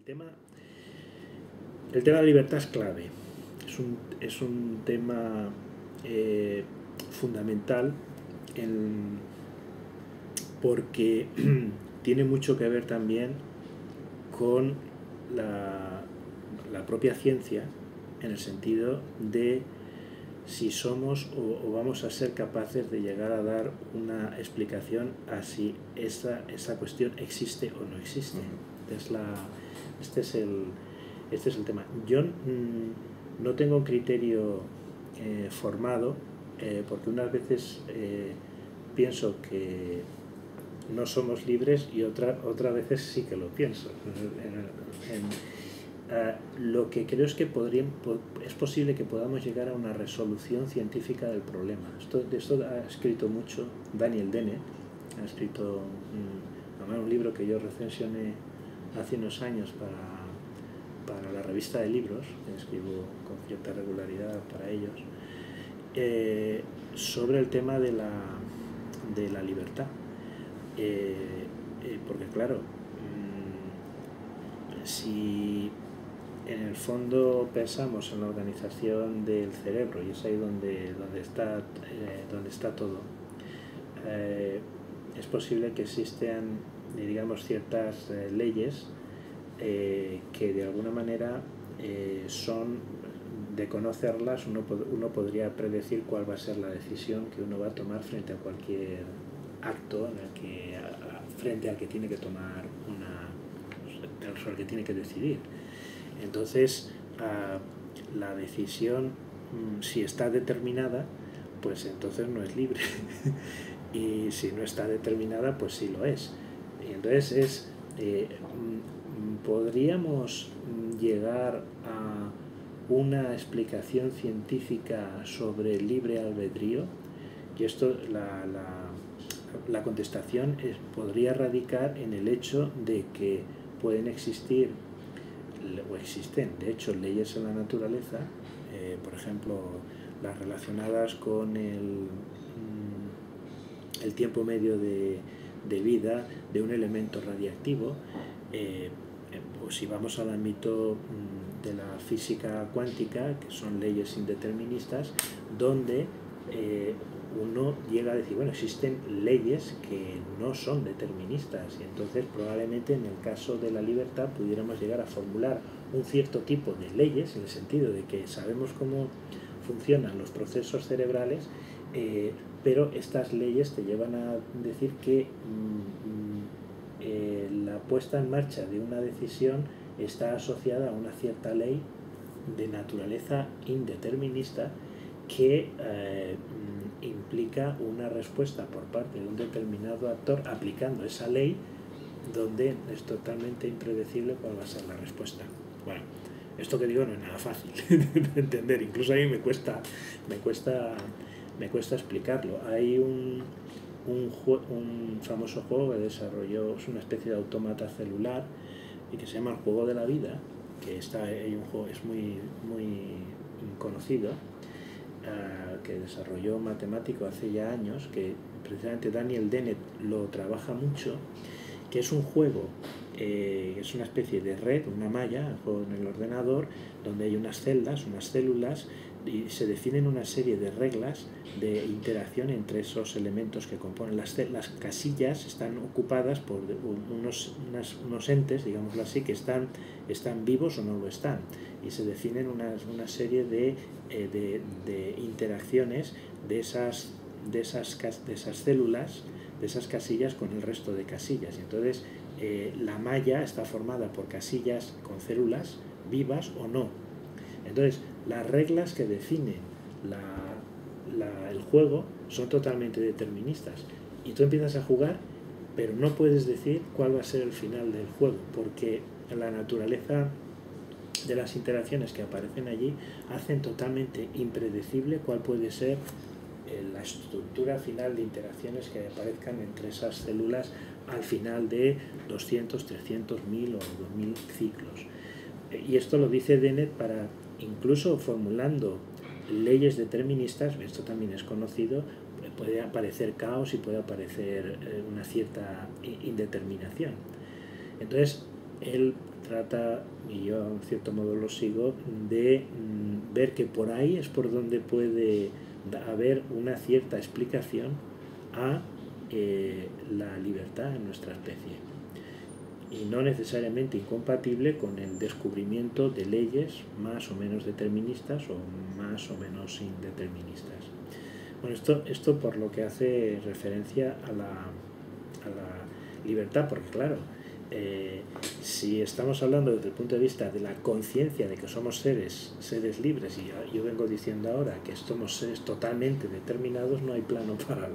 El tema de la libertad es clave, es un tema fundamental porque tiene mucho que ver también con la propia ciencia, en el sentido de si somos o vamos a ser capaces de llegar a dar una explicación a si esa cuestión existe o no existe. Este es el tema. Yo no tengo un criterio formado, porque unas veces pienso que no somos libres y otras veces sí que lo pienso. Lo que creo es que es posible que podamos llegar a una resolución científica del problema. De esto ha escrito mucho Daniel Dennett, ha escrito un libro que yo recensioné hace unos años para la revista de libros, que escribo con cierta regularidad para ellos, sobre el tema de la libertad. Porque claro, si en el fondo pensamos en la organización del cerebro, y es ahí donde está todo, es posible que existan, digamos, ciertas leyes que de alguna manera son, de conocerlas, uno podría predecir cuál va a ser la decisión que uno va a tomar frente a cualquier acto frente al que tiene que tomar sobre el que tiene que decidir. Entonces, la decisión, si está determinada, pues entonces no es libre. Y si no está determinada, pues sí lo es. Y entonces podríamos llegar a una explicación científica sobre el libre albedrío, y esto la contestación podría radicar en el hecho de que pueden existir o existen de hecho leyes en la naturaleza, por ejemplo las relacionadas con el tiempo medio de vida de un elemento radiactivo, o si vamos al ámbito de la física cuántica, que son leyes indeterministas, donde uno llega a decir, bueno, existen leyes que no son deterministas, y entonces probablemente en el caso de la libertad pudiéramos llegar a formular un cierto tipo de leyes, en el sentido de que sabemos cómo funcionan los procesos cerebrales, pero estas leyes te llevan a decir que la puesta en marcha de una decisión está asociada a una cierta ley de naturaleza indeterminista que implica una respuesta por parte de un determinado actor aplicando esa ley, donde es totalmente impredecible cuál va a ser la respuesta. Bueno, esto que digo no es nada fácil de entender, incluso a mí me cuesta explicarlo. Hay un famoso juego que desarrolló, es una especie de autómata celular, y que se llama el juego de la vida, que hay un juego, es muy conocido, que desarrolló un matemático hace ya años, que precisamente Daniel Dennett lo trabaja mucho, que es un juego, es una especie de red, una malla, juego en el ordenador, donde hay unas celdas, unas células, y se definen una serie de reglas de interacción entre esos elementos que componen las casillas. Están ocupadas por unos entes, digámoslo así, que están vivos o no lo están, y se definen una serie de interacciones de esas células, de esas casillas, con el resto de casillas. Y entonces la malla está formada por casillas con células vivas o no. Entonces las reglas que definen el juego son totalmente deterministas, y tú empiezas a jugar, pero no puedes decir cuál va a ser el final del juego, porque la naturaleza de las interacciones que aparecen allí hacen totalmente impredecible cuál puede ser la estructura final de interacciones que aparezcan entre esas células al final de 200, 300, 1000 o 2000 ciclos. Y esto lo dice Dennett para, incluso formulando leyes deterministas, esto también es conocido, puede aparecer caos y puede aparecer una cierta indeterminación. Entonces, él trata, y yo en cierto modo lo sigo, de ver que por ahí es por donde puede haber una cierta explicación a la libertad en nuestra especie, y no necesariamente incompatible con el descubrimiento de leyes más o menos deterministas o más o menos indeterministas. Bueno, esto por lo que hace referencia a la libertad, porque claro, si estamos hablando desde el punto de vista de la conciencia de que somos seres libres, y yo vengo diciendo ahora que somos seres totalmente determinados, no hay plano para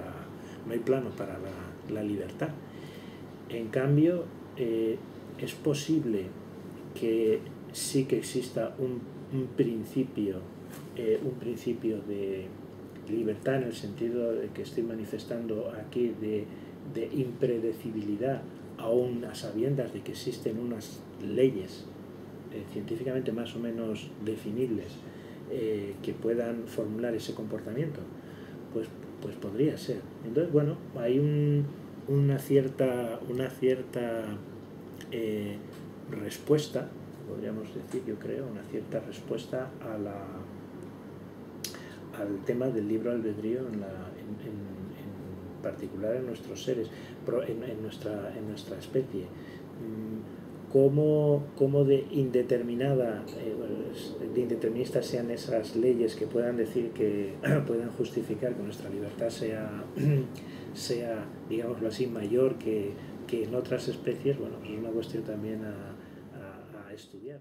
la libertad. En cambio, es posible que sí que exista un principio de libertad, en el sentido de que estoy manifestando aquí de impredecibilidad, aún a sabiendas de que existen unas leyes científicamente más o menos definibles que puedan formular ese comportamiento. Pues podría ser. Entonces, bueno, hay una cierta respuesta, podríamos decir, yo creo, una cierta respuesta al tema del libre albedrío en particular en nuestros seres, en nuestra especie. Cómo de indeterministas sean esas leyes que puedan decir que puedan justificar que nuestra libertad sea, digámoslo así, mayor que en otras especies, bueno, pues es una cuestión también a estudiar.